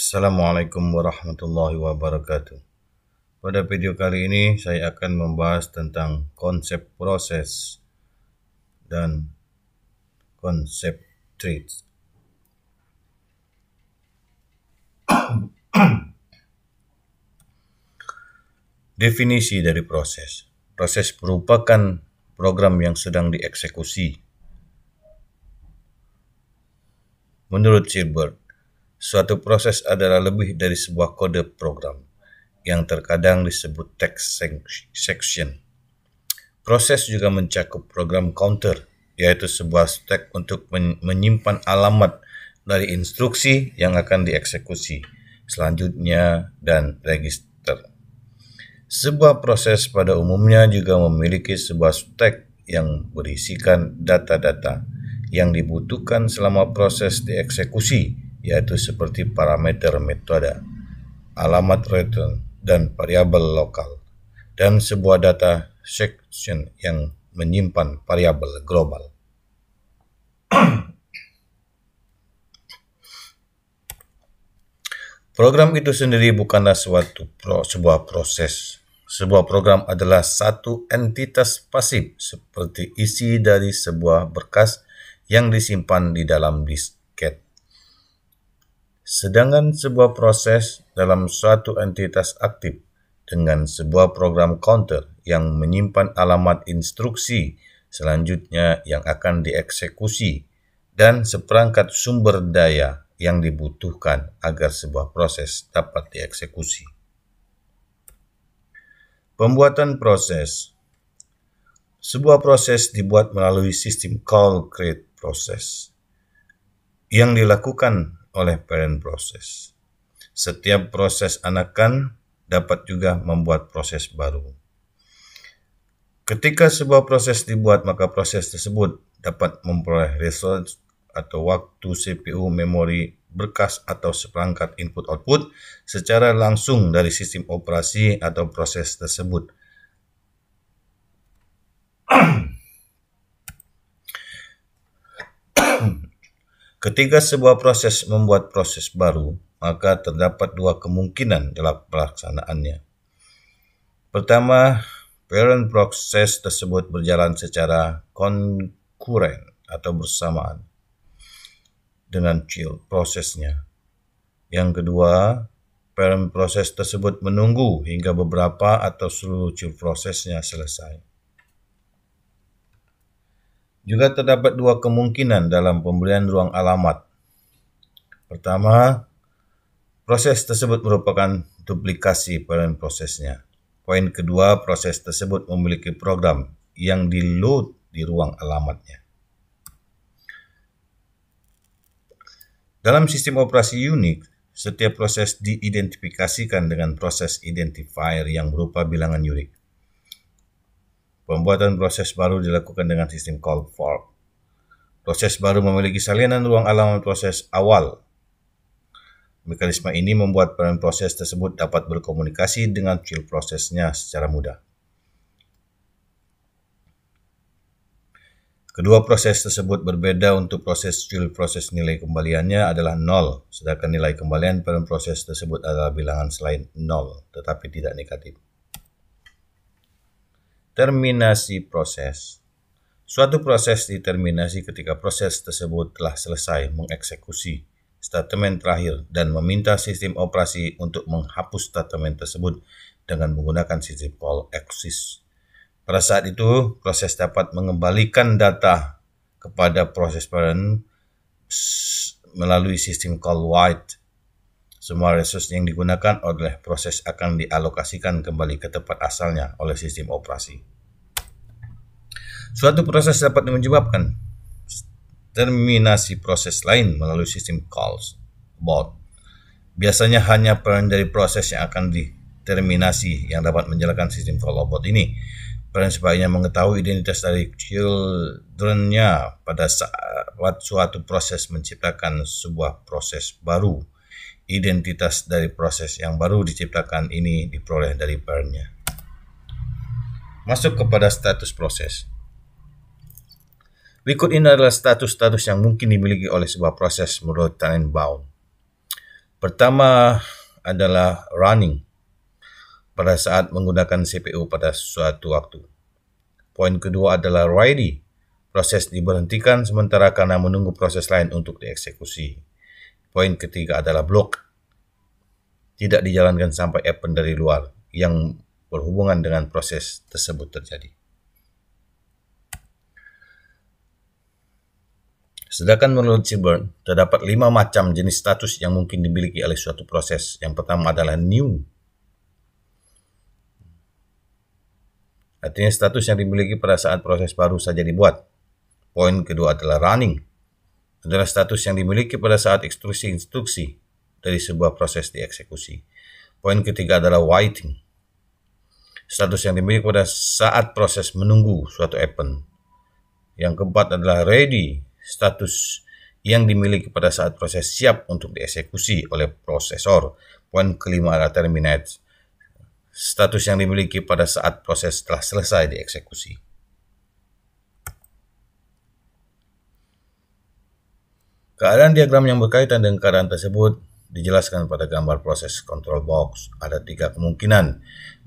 Assalamualaikum warahmatullahi wabarakatuh. Pada video kali ini saya akan membahas tentang konsep proses dan konsep traits. Definisi dari proses. Proses merupakan program yang sedang dieksekusi. Menurut Silbert, suatu proses adalah lebih dari sebuah kode program yang terkadang disebut text section. Proses juga mencakup program counter, yaitu sebuah stack untuk menyimpan alamat dari instruksi yang akan dieksekusi selanjutnya dan register. Sebuah proses pada umumnya juga memiliki sebuah stack yang berisikan data-data yang dibutuhkan selama proses dieksekusi, yaitu seperti parameter metode, alamat return, dan variabel lokal, dan sebuah data section yang menyimpan variabel global. Program itu sendiri bukanlah sebuah proses. Sebuah program adalah satu entitas pasif seperti isi dari sebuah berkas yang disimpan di dalam disket. Sedangkan sebuah proses dalam suatu entitas aktif dengan sebuah program counter yang menyimpan alamat instruksi selanjutnya yang akan dieksekusi dan seperangkat sumber daya yang dibutuhkan agar sebuah proses dapat dieksekusi. Pembuatan proses. Sebuah proses dibuat melalui sistem call create process yang dilakukan oleh parent process. Setiap proses anakan dapat juga membuat proses baru. Ketika sebuah proses dibuat, maka proses tersebut dapat memperoleh resource atau waktu CPU, memori, berkas, atau seperangkat input-output secara langsung dari sistem operasi atau proses tersebut. Ketika sebuah proses membuat proses baru, maka terdapat dua kemungkinan dalam pelaksanaannya. Pertama, parent proses tersebut berjalan secara konkuren atau bersamaan dengan child prosesnya. Yang kedua, parent proses tersebut menunggu hingga beberapa atau seluruh child prosesnya selesai. Juga terdapat dua kemungkinan dalam pemberian ruang alamat. Pertama, proses tersebut merupakan duplikasi parent prosesnya. Poin kedua, proses tersebut memiliki program yang di-load di ruang alamatnya. Dalam sistem operasi Unix, setiap proses diidentifikasikan dengan proses identifier yang berupa bilangan unique. Pembuatan proses baru dilakukan dengan sistem call fork. Proses baru memiliki salinan ruang alamat proses awal. Mekanisme ini membuat parent proses tersebut dapat berkomunikasi dengan child prosesnya secara mudah. Kedua proses tersebut berbeda. Untuk proses child proses nilai kembaliannya adalah 0, sedangkan nilai kembalian parent proses tersebut adalah bilangan selain 0, tetapi tidak negatif. Terminasi proses. Suatu proses diterminasi ketika proses tersebut telah selesai mengeksekusi statement terakhir dan meminta sistem operasi untuk menghapus statement tersebut dengan menggunakan sistem call exit. Pada saat itu, proses dapat mengembalikan data kepada proses parent melalui sistem call write. Semua resource yang digunakan oleh proses akan dialokasikan kembali ke tempat asalnya oleh sistem operasi. Suatu proses dapat menyebabkan terminasi proses lain melalui sistem calls abort. Biasanya hanya parent dari proses yang akan diterminasi yang dapat menjalankan sistem call abort ini. Parent sebaiknya mengetahui identitas dari children-nya pada saat suatu proses menciptakan sebuah proses baru. Identitas dari proses yang baru diciptakan ini diperoleh dari parent-nya. Masuk kepada status proses. Berikut ini adalah status-status yang mungkin dimiliki oleh sebuah proses menurut Tannenbaum. Pertama adalah running pada saat menggunakan CPU pada suatu waktu. Poin kedua adalah ready. Proses diberhentikan sementara karena menunggu proses lain untuk dieksekusi. Poin ketiga adalah block. Tidak dijalankan sampai event dari luar yang berhubungan dengan proses tersebut terjadi. Sedangkan menurut Silber, terdapat 5 macam jenis status yang mungkin dimiliki oleh suatu proses. Yang pertama adalah new. Artinya status yang dimiliki pada saat proses baru saja dibuat. Poin kedua adalah running. Adalah status yang dimiliki pada saat instruksi dari sebuah proses dieksekusi. Poin ketiga adalah waiting. Status yang dimiliki pada saat proses menunggu suatu event. Yang keempat adalah ready. Status yang dimiliki pada saat proses siap untuk dieksekusi oleh prosesor. Poin kelima adalah terminate. Status yang dimiliki pada saat proses telah selesai dieksekusi. Keadaan diagram yang berkaitan dengan keadaan tersebut dijelaskan pada gambar proses control box. Ada 3 kemungkinan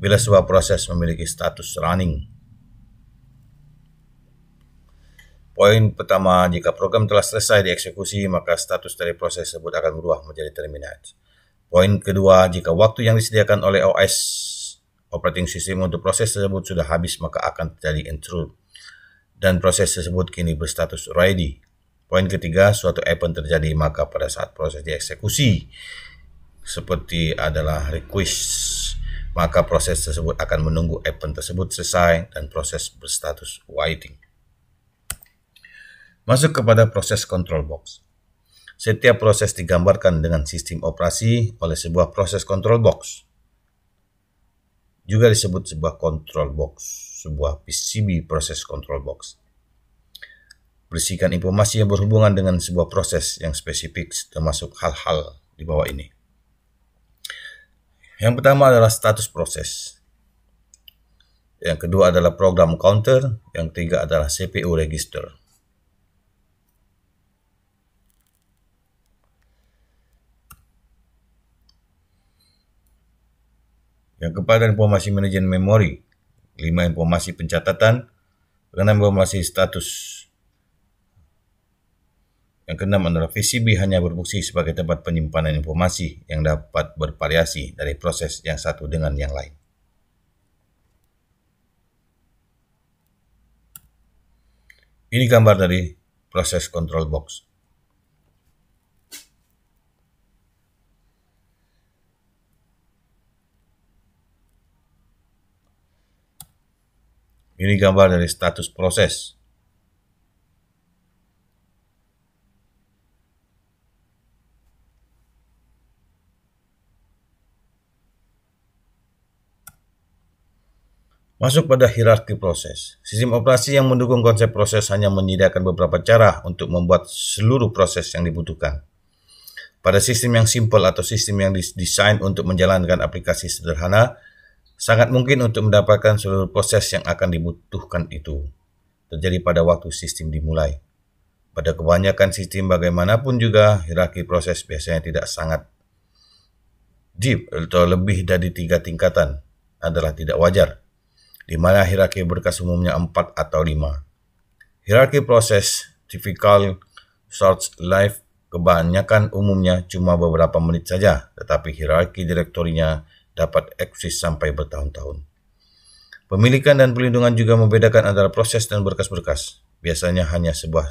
bila sebuah proses memiliki status running. Poin pertama, jika program telah selesai dieksekusi, maka status dari proses tersebut akan berubah menjadi terminate. Poin kedua, jika waktu yang disediakan oleh OS operating system untuk proses tersebut sudah habis, maka akan terjadi intrude dan proses tersebut kini berstatus ready. Poin ketiga, suatu event terjadi, maka pada saat proses dieksekusi seperti adalah request, maka proses tersebut akan menunggu event tersebut selesai dan proses berstatus waiting. Masuk kepada proses control box. Setiap proses digambarkan dengan sistem operasi oleh sebuah proses control box. Juga disebut sebuah control box, sebuah PCB proses control box. Berisikan informasi yang berhubungan dengan sebuah proses yang spesifik, termasuk hal-hal di bawah ini. Yang pertama adalah status proses. Yang kedua adalah program counter. Yang ketiga adalah CPU register. Yang keempat adalah informasi manajemen memori. 5 informasi pencatatan. 6 informasi status. Yang keenam adalah PCB hanya berfungsi sebagai tempat penyimpanan informasi yang dapat bervariasi dari proses yang satu dengan yang lain. Ini gambar dari proses control box. Ini gambar dari status proses. Masuk pada hierarki proses. Sistem operasi yang mendukung konsep proses hanya menyediakan beberapa cara untuk membuat seluruh proses yang dibutuhkan. Pada sistem yang simple atau sistem yang didesain untuk menjalankan aplikasi sederhana, sangat mungkin untuk mendapatkan seluruh proses yang akan dibutuhkan itu terjadi pada waktu sistem dimulai. Pada kebanyakan sistem bagaimanapun juga, hierarki proses biasanya tidak sangat deep atau lebih dari 3 tingkatan adalah tidak wajar, di mana hierarki berkas umumnya 4 atau 5. Hierarki proses typical short life kebanyakan umumnya cuma beberapa menit saja, tetapi hierarki direktorinya dapat eksis sampai bertahun-tahun. Pemilikan dan perlindungan juga membedakan antara proses dan berkas-berkas. Biasanya hanya sebuah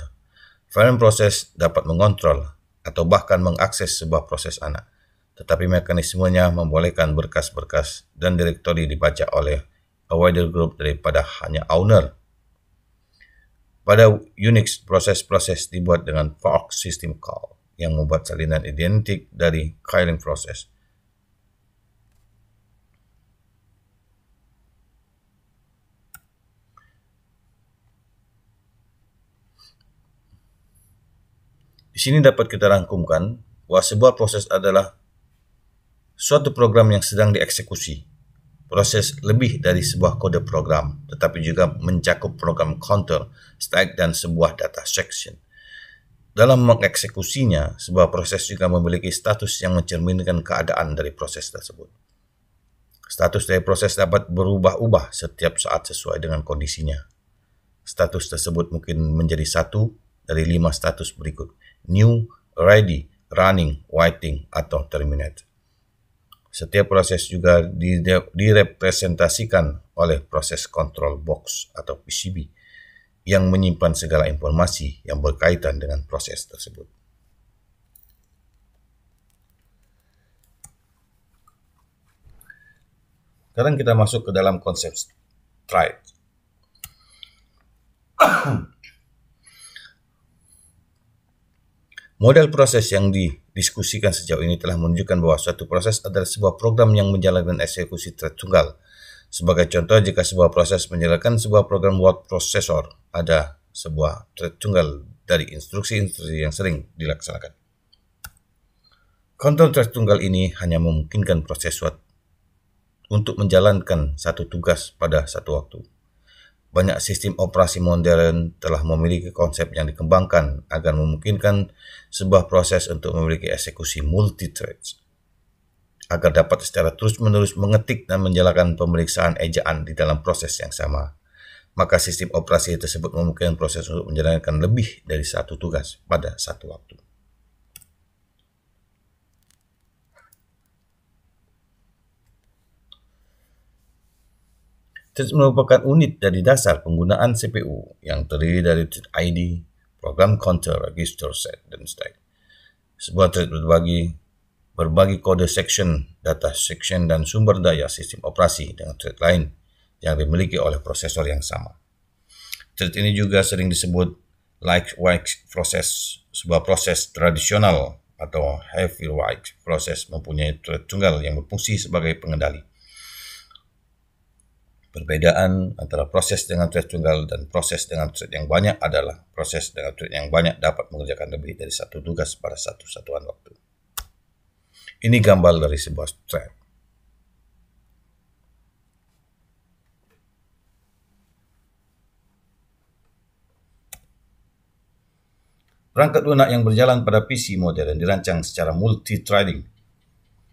parent proses dapat mengontrol atau bahkan mengakses sebuah proses anak, tetapi mekanismenya membolehkan berkas-berkas dan direktori dibaca oleh a wider group daripada hanya owner. Pada Unix, proses-proses dibuat dengan fork system call yang membuat salinan identik dari killing proses. Di sini dapat kita rangkumkan bahwa sebuah proses adalah suatu program yang sedang dieksekusi. Proses lebih dari sebuah kode program, tetapi juga mencakup program counter, stack, dan sebuah data section. Dalam mengeksekusinya, sebuah proses juga memiliki status yang mencerminkan keadaan dari proses tersebut. Status dari proses dapat berubah-ubah setiap saat sesuai dengan kondisinya. Status tersebut mungkin menjadi satu dari 5 status berikut: new, ready, running, waiting, atau terminate. Setiap proses juga direpresentasikan oleh proses control box atau PCB yang menyimpan segala informasi yang berkaitan dengan proses tersebut. Sekarang kita masuk ke dalam konsep thread. Model proses yang didiskusikan sejauh ini telah menunjukkan bahwa suatu proses adalah sebuah program yang menjalankan eksekusi thread tunggal. Sebagai contoh, jika sebuah proses menjalankan sebuah program word processor, ada sebuah thread tunggal dari instruksi-instruksi yang sering dilaksanakan. Kontrol thread tunggal ini hanya memungkinkan proses untuk menjalankan satu tugas pada satu waktu. Banyak sistem operasi modern telah memiliki konsep yang dikembangkan agar memungkinkan sebuah proses untuk memiliki eksekusi multi-threads, agar dapat secara terus-menerus mengetik dan menjalankan pemeriksaan ejaan di dalam proses yang sama. Maka sistem operasi tersebut memungkinkan proses untuk menjalankan lebih dari satu tugas pada satu waktu. Thread merupakan unit dari dasar penggunaan CPU yang terdiri dari thread ID, program counter, register set, dan stack. Sebuah thread berbagi kode section, data section, dan sumber daya sistem operasi dengan thread lain yang dimiliki oleh prosesor yang sama. Thread ini juga sering disebut like-write proses. Sebuah proses tradisional atau heavy-write proses mempunyai thread tunggal yang berfungsi sebagai pengendali. Perbedaan antara proses dengan thread tunggal dan proses dengan thread yang banyak adalah proses dengan thread yang banyak dapat mengerjakan lebih dari satu tugas pada satu satuan waktu. Ini gambar dari sebuah thread. Perangkat lunak yang berjalan pada PC modern dirancang secara multi-threading.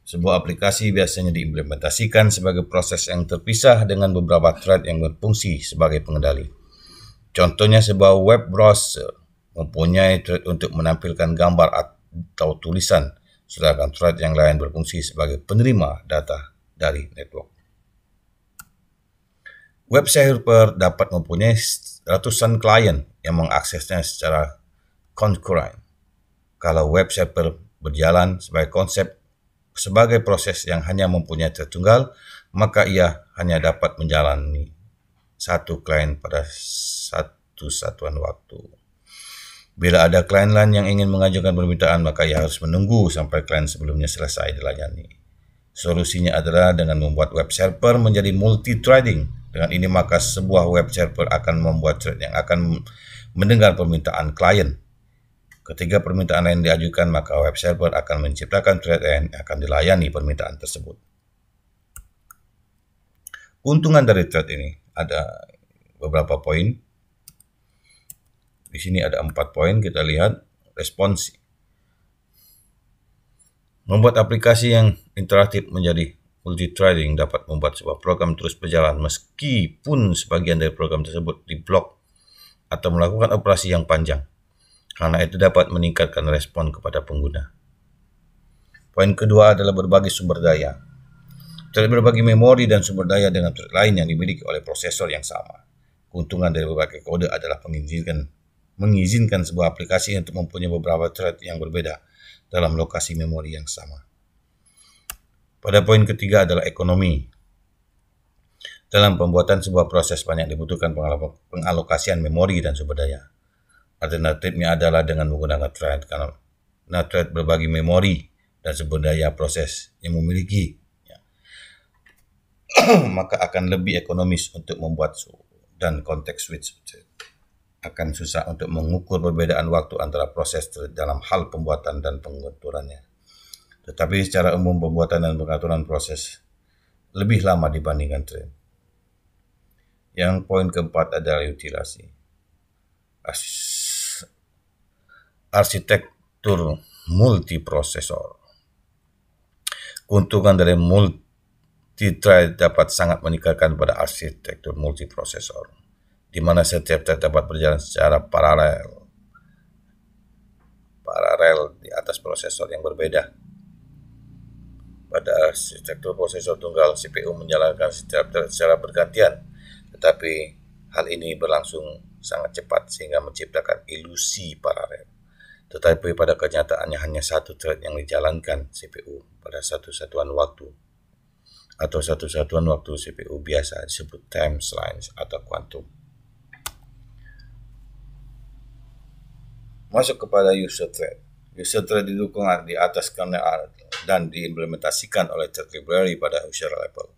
Sebuah aplikasi biasanya diimplementasikan sebagai proses yang terpisah dengan beberapa thread yang berfungsi sebagai pengendali. Contohnya, sebuah web browser mempunyai thread untuk menampilkan gambar atau tulisan, sedangkan thread yang lain berfungsi sebagai penerima data dari network. Web server dapat mempunyai ratusan klien yang mengaksesnya secara concurrent. Kalau web server berjalan sebagai konsep sebagai proses yang hanya mempunyai thread tunggal, maka ia hanya dapat menjalani satu klien pada satu satuan waktu. Bila ada klien lain yang ingin mengajukan permintaan, maka ia harus menunggu sampai klien sebelumnya selesai dilayani. Solusinya adalah dengan membuat web server menjadi multi-threading. Dengan ini maka sebuah web server akan membuat thread yang akan mendengar permintaan klien. Ketika permintaan lain diajukan, maka web server akan menciptakan thread lain yang akan dilayani permintaan tersebut. Keuntungan dari thread ini ada beberapa poin. Di sini ada 4 poin, kita lihat. Responsi. Membuat aplikasi yang interaktif menjadi multi-threading dapat membuat sebuah program terus berjalan meskipun sebagian dari program tersebut diblok atau melakukan operasi yang panjang. Karena itu dapat meningkatkan respon kepada pengguna. Poin kedua adalah berbagi sumber daya. Thread berbagi memori dan sumber daya dengan thread lain yang dimiliki oleh prosesor yang sama. Keuntungan dari berbagai kode adalah mengizinkan sebuah aplikasi untuk mempunyai beberapa thread yang berbeda dalam lokasi memori yang sama. Pada poin ketiga adalah ekonomi. Dalam pembuatan sebuah proses banyak dibutuhkan pengalokasian memori dan sumber daya. Alternatifnya adalah dengan menggunakan thread, karena thread berbagi memori dan sumber daya proses yang memiliki, maka akan lebih ekonomis untuk membuat dan context switch. Akan susah untuk mengukur perbedaan waktu antara proses dalam hal pembuatan dan pengaturannya. Tetapi secara umum pembuatan dan pengaturan proses lebih lama dibandingkan thread. Yang poin keempat adalah utilasi. arsitektur multiprosesor. Keuntungan dari multi-thread dapat sangat meningkatkan pada arsitektur multiprosesor, di mana setiap thread dapat berjalan secara paralel di atas prosesor yang berbeda. Pada arsitektur prosesor tunggal, CPU menjalankan setiap thread secara bergantian, tetapi hal ini berlangsung sangat cepat sehingga menciptakan ilusi paralel. Tetapi pada kenyataannya hanya satu thread yang dijalankan CPU pada satu satuan waktu, atau satu satuan waktu CPU biasa disebut time slice atau kuantum. Masuk kepada user thread. User thread didukung di atas kernel dan diimplementasikan oleh thread library pada user level.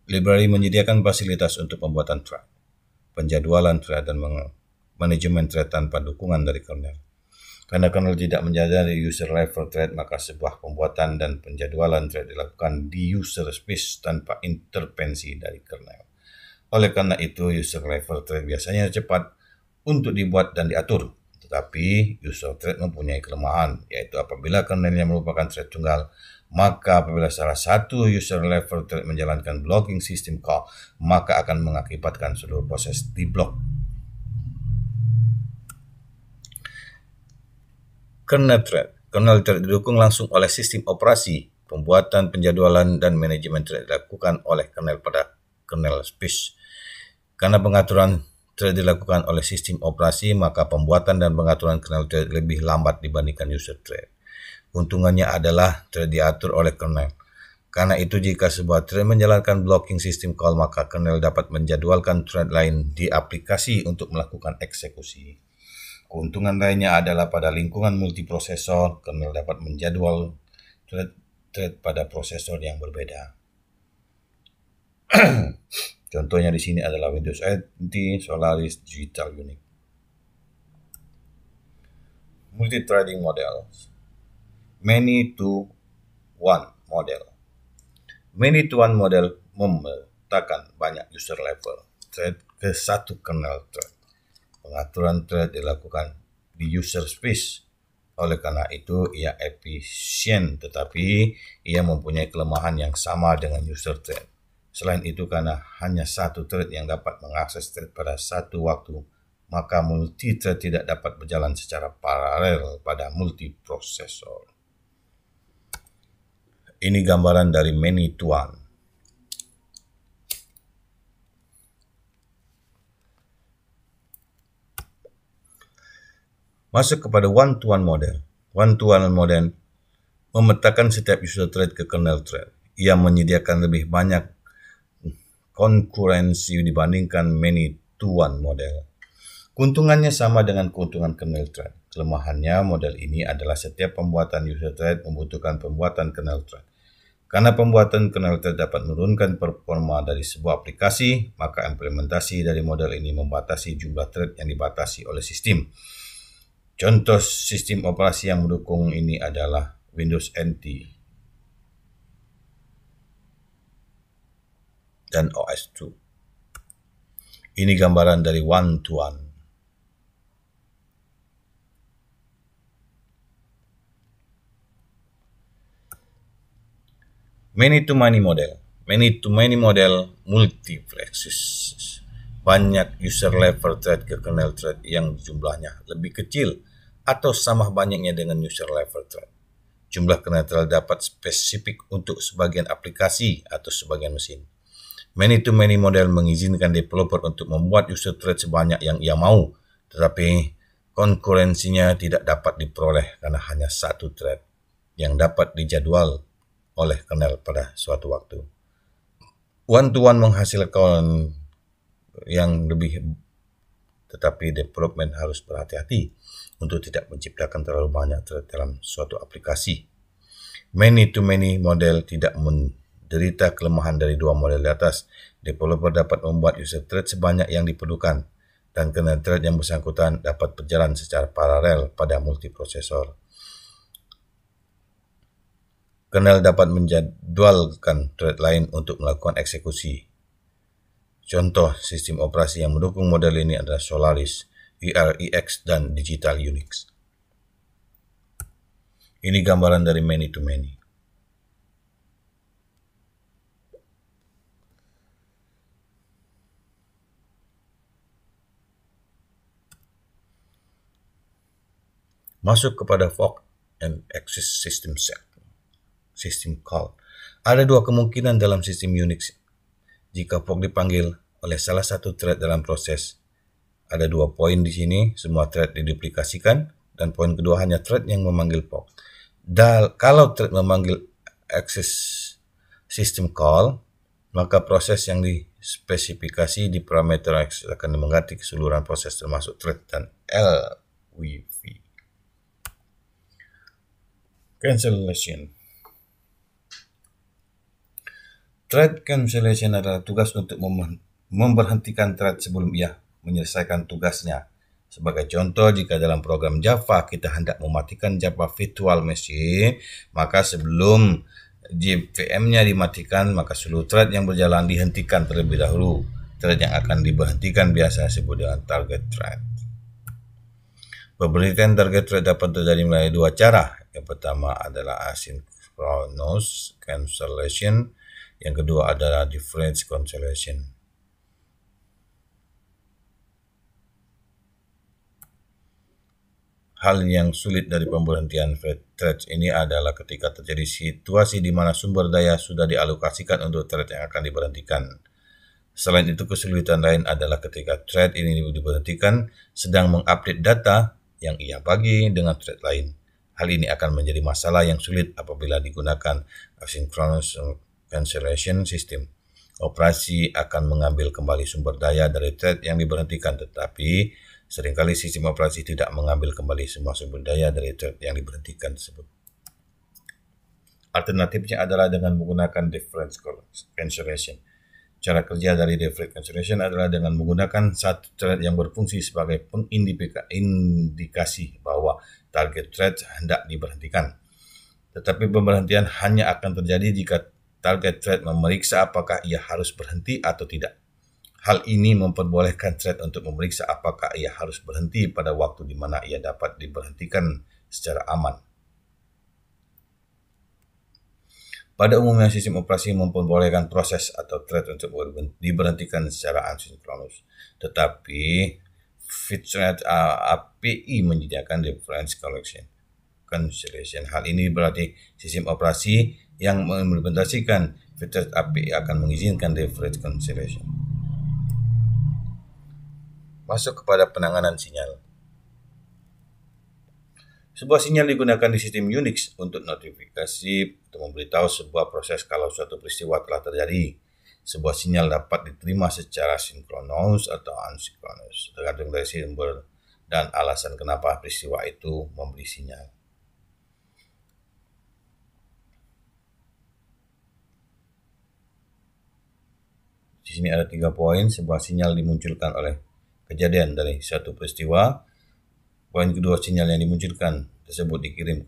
Library menyediakan fasilitas untuk pembuatan thread, penjadwalan thread, dan manajemen thread tanpa dukungan dari kernel. Karena kernel tidak menyadari user level thread, maka sebuah pembuatan dan penjadwalan thread dilakukan di user space tanpa intervensi dari kernel. Oleh karena itu, user level thread biasanya cepat untuk dibuat dan diatur. Tetapi user thread mempunyai kelemahan, yaitu apabila kernelnya merupakan thread tunggal, maka apabila salah satu user level thread menjalankan blocking system call, maka akan mengakibatkan seluruh proses diblok. Kernel thread didukung langsung oleh sistem operasi. Pembuatan, penjadwalan, dan manajemen thread dilakukan oleh kernel pada kernel space. Karena pengaturan thread dilakukan oleh sistem operasi, maka pembuatan dan pengaturan kernel thread lebih lambat dibandingkan user thread. Keuntungannya adalah thread diatur oleh kernel. Karena itu, jika sebuah thread menjalankan blocking system call, maka kernel dapat menjadwalkan thread lain di aplikasi untuk melakukan eksekusi. Keuntungan lainnya adalah pada lingkungan multiprosesor, kernel dapat menjadwal thread pada prosesor yang berbeda. Contohnya di sini adalah Windows NT, Solaris, Digital Unix. Multithreading model. Many-to-one model. Many-to-one model memetakan banyak user level thread ke satu kernel thread. Pengaturan thread dilakukan di user space. Oleh karena itu, ia efisien, tetapi ia mempunyai kelemahan yang sama dengan user thread. Selain itu, karena hanya satu thread yang dapat mengakses thread pada satu waktu, maka multi-thread tidak dapat berjalan secara paralel pada multiprosesor. Ini gambaran dari many-to-one. Masuk kepada one-to-one model. One-to-one model memetakan setiap user thread ke kernel thread. Ia menyediakan lebih banyak konkurensi dibandingkan many-to-one model. Keuntungannya sama dengan keuntungan kernel thread. Kelemahannya model ini adalah setiap pembuatan user thread membutuhkan pembuatan kernel thread. Karena pembuatan kernel thread dapat menurunkan performa dari sebuah aplikasi, maka implementasi dari model ini membatasi jumlah thread yang dibatasi oleh sistem. Contoh sistem operasi yang mendukung ini adalah Windows NT dan OS2. Ini gambaran dari one-to-one. Many-to-many model. Many-to-many model multiplexes banyak user level thread ke kernel thread yang jumlahnya lebih kecil atau sama banyaknya dengan user level thread. Jumlah kernel thread dapat spesifik untuk sebagian aplikasi atau sebagian mesin. Many-to-many model mengizinkan developer untuk membuat user thread sebanyak yang ia mau, tetapi konkurensinya tidak dapat diperoleh karena hanya satu thread yang dapat dijadwal oleh kernel pada suatu waktu. One-to-one menghasilkan yang lebih, tetapi development harus berhati-hati untuk tidak menciptakan terlalu banyak thread dalam suatu aplikasi. Many-to-many model tidak menderita kelemahan dari dua model di atas. Developer dapat membuat user thread sebanyak yang diperlukan, dan kernel thread yang bersangkutan dapat berjalan secara paralel pada multiprosesor. Kernel dapat menjadwalkan thread lain untuk melakukan eksekusi. Contoh sistem operasi yang mendukung model ini adalah Solaris, ERIX, dan Digital Unix. Ini gambaran dari many to many. Masuk kepada fork and access system call. Ada dua kemungkinan dalam sistem Unix. Jika fork dipanggil oleh salah satu thread dalam proses, ada 2 poin di sini, semua thread diduplikasikan, dan poin kedua hanya thread yang memanggil fork. Kalau thread memanggil access system call, maka proses yang dispesifikasi di parameter access akan mengganti keseluruhan proses termasuk thread dan LWV. Cancellation. Thread cancellation adalah tugas untuk memberhentikan thread sebelum ia menyelesaikan tugasnya. Sebagai contoh, jika dalam program Java kita hendak mematikan Java Virtual Machine, maka sebelum JVM-nya dimatikan, maka seluruh thread yang berjalan dihentikan terlebih dahulu. Thread yang akan diberhentikan biasa disebut dengan target thread. Pemberhentian target thread dapat terjadi melalui 2 cara. Yang pertama adalah asynchronous cancellation, yang kedua adalah difference cancellation. Hal yang sulit dari pemberhentian threads ini adalah ketika terjadi situasi di mana sumber daya sudah dialokasikan untuk thread yang akan diberhentikan. Selain itu, kesulitan lain adalah ketika thread ini diberhentikan sedang mengupdate data yang ia bagi dengan thread lain. Hal ini akan menjadi masalah yang sulit apabila digunakan asynchronous cancellation system. Operasi akan mengambil kembali sumber daya dari thread yang diberhentikan, tetapi seringkali sistem operasi tidak mengambil kembali semua sumber daya dari thread yang diberhentikan tersebut. Alternatifnya adalah dengan menggunakan difference cancellation. Cara kerja dari difference cancellation adalah dengan menggunakan satu thread yang berfungsi sebagai pengindikasi bahwa target thread hendak diberhentikan. Tetapi pemberhentian hanya akan terjadi jika target thread memeriksa apakah ia harus berhenti atau tidak. Hal ini memperbolehkan thread untuk memeriksa apakah ia harus berhenti pada waktu di mana ia dapat diberhentikan secara aman. Pada umumnya, sistem operasi memperbolehkan proses atau thread untuk diberhentikan secara asynchronous. Tetapi Fithread API menyediakan difference cancellation. Hal ini berarti sistem operasi yang mengimplementasikan Fithread API akan mengizinkan difference cancellation. Masuk kepada penanganan sinyal. Sebuah sinyal digunakan di sistem Unix untuk notifikasi untuk memberitahu sebuah proses kalau suatu peristiwa telah terjadi. Sebuah sinyal dapat diterima secara sinkronus atau asinkronus, tergantung dari sumber dan alasan kenapa peristiwa itu memberi sinyal. Di sini ada 3 poin. Sebuah sinyal dimunculkan oleh kejadian dari suatu peristiwa. Poin kedua, sinyal yang dimunculkan tersebut dikirim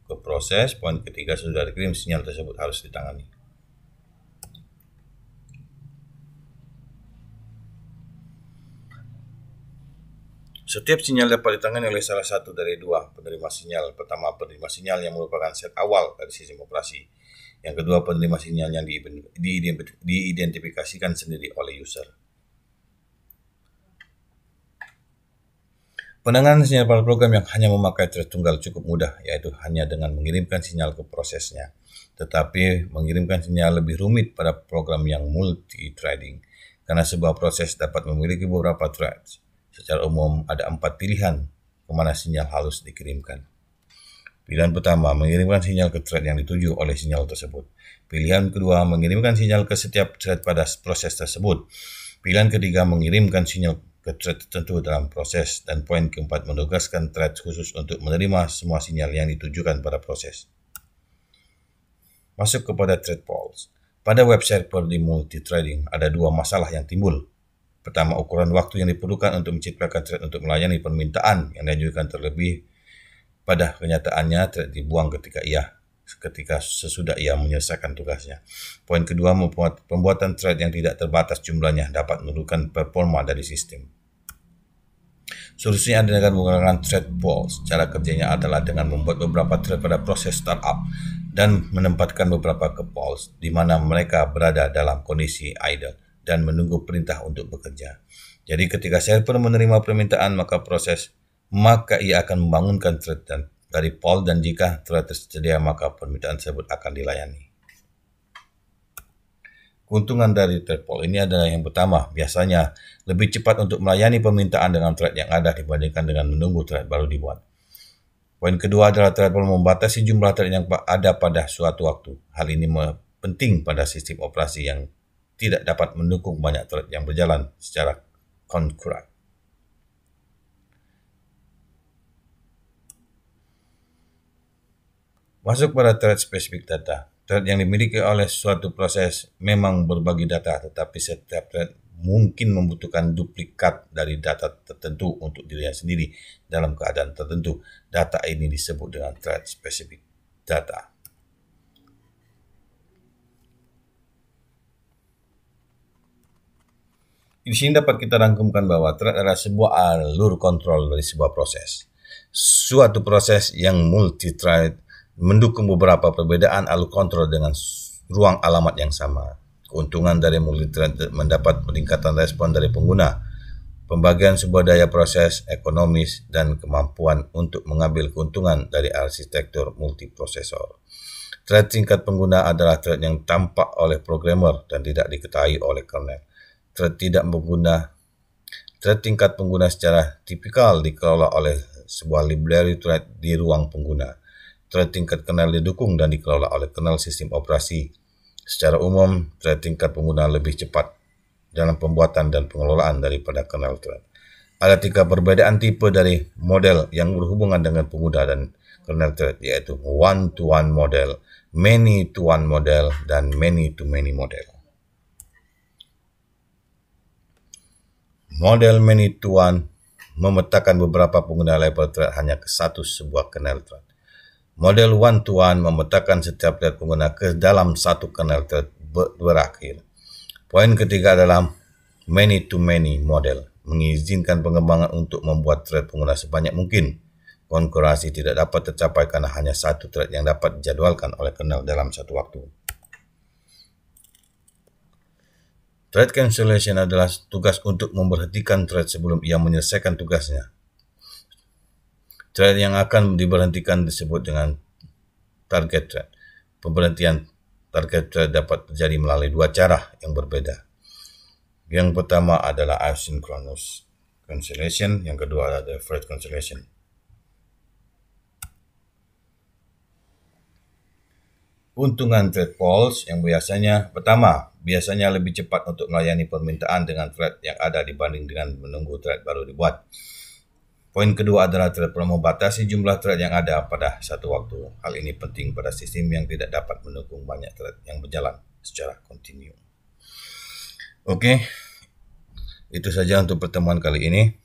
ke proses. Poin ketiga, sudah dikirim, sinyal tersebut harus ditangani. Setiap sinyal dapat ditangani oleh salah satu dari 2 penerima sinyal. Pertama, penerima sinyal yang merupakan set awal dari sistem operasi. Yang kedua, penerima sinyal yang diidentifikasikan sendiri oleh user. Penanganan sinyal pada program yang hanya memakai thread tunggal cukup mudah, yaitu hanya dengan mengirimkan sinyal ke prosesnya. Tetapi mengirimkan sinyal lebih rumit pada program yang multi-threading, karena sebuah proses dapat memiliki beberapa threads. Secara umum ada 4 pilihan kemana sinyal harus dikirimkan. Pilihan pertama, mengirimkan sinyal ke thread yang dituju oleh sinyal tersebut. Pilihan kedua, mengirimkan sinyal ke setiap thread pada proses tersebut. Pilihan ketiga, mengirimkan sinyal ke thread tertentu dalam proses, dan poin keempat, menugaskan thread khusus untuk menerima semua sinyal yang ditujukan pada proses. Masuk kepada thread polls. Pada web server di multithreading ada 2 masalah yang timbul. Pertama, ukuran waktu yang diperlukan untuk menciptakan thread untuk melayani permintaan yang diajukan terlebih. Pada kenyataannya, thread dibuang ketika sesudah ia menyelesaikan tugasnya. Poin kedua, pembuatan thread yang tidak terbatas jumlahnya dapat menurunkan performa dari sistem. Solusinya adalah dengan menggunakan thread pools. Cara kerjanya adalah dengan membuat beberapa thread pada proses startup dan menempatkan beberapa ke pools di mana mereka berada dalam kondisi idle dan menunggu perintah untuk bekerja. Jadi ketika server menerima permintaan maka ia akan membangunkan thread dari pool, dan jika thread tersedia maka permintaan tersebut akan dilayani. Keuntungan dari thread pool ini adalah yang pertama, biasanya lebih cepat untuk melayani permintaan dengan thread yang ada dibandingkan dengan menunggu thread baru dibuat. Poin kedua adalah thread pool membatasi jumlah thread yang ada pada suatu waktu. Hal ini penting pada sistem operasi yang tidak dapat mendukung banyak thread yang berjalan secara konkuran. Masuk pada thread spesifik data. Thread yang dimiliki oleh suatu proses memang berbagi data, tetapi setiap thread mungkin membutuhkan duplikat dari data tertentu untuk dirinya sendiri dalam keadaan tertentu. Data ini disebut dengan thread spesifik data. Di sini dapat kita rangkumkan bahwa thread adalah sebuah alur kontrol dari sebuah proses. Suatu proses yang multi-thread mendukung beberapa perbedaan alur kontrol dengan ruang alamat yang sama. Keuntungan dari multi-thread mendapat peningkatan respon dari pengguna, pembagian sumber daya proses, ekonomis, dan kemampuan untuk mengambil keuntungan dari arsitektur multiprosesor. Thread tingkat pengguna adalah thread yang tampak oleh programmer dan tidak diketahui oleh kernel. Thread tingkat pengguna secara tipikal dikelola oleh sebuah library thread di ruang pengguna. Thread tingkat kernel didukung dan dikelola oleh kernel sistem operasi. Secara umum, thread tingkat pengguna lebih cepat dalam pembuatan dan pengelolaan daripada kernel thread. Ada 3 perbedaan tipe dari model yang berhubungan dengan pengguna dan kernel thread, yaitu one-to-one model, many-to-one model, dan many-to-many model. Model many-to-one memetakan beberapa pengguna level thread hanya ke satu sebuah kernel thread. Model one-to-one memetakan setiap thread pengguna ke dalam satu kernel thread berakhir. Poin ketiga adalah many-to-many model, mengizinkan pengembangan untuk membuat thread pengguna sebanyak mungkin. Konkurrensi tidak dapat tercapai karena hanya satu thread yang dapat dijadwalkan oleh kernel dalam satu waktu. Thread cancellation adalah tugas untuk memberhentikan thread sebelum ia menyelesaikan tugasnya. Thread yang akan diberhentikan disebut dengan target thread. Pemberhentian target thread dapat terjadi melalui 2 cara yang berbeda. Yang pertama adalah asynchronous cancellation, yang kedua adalah thread cancellation. Keuntungan thread pools yang biasanya lebih cepat untuk melayani permintaan dengan thread yang ada dibanding dengan menunggu thread baru dibuat. Poin kedua adalah thread pool membatasi jumlah thread yang ada pada satu waktu. Hal ini penting pada sistem yang tidak dapat mendukung banyak thread yang berjalan secara kontinu. Oke, itu saja untuk pertemuan kali ini.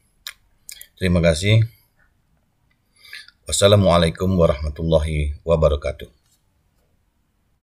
Terima kasih. Wassalamualaikum warahmatullahi wabarakatuh.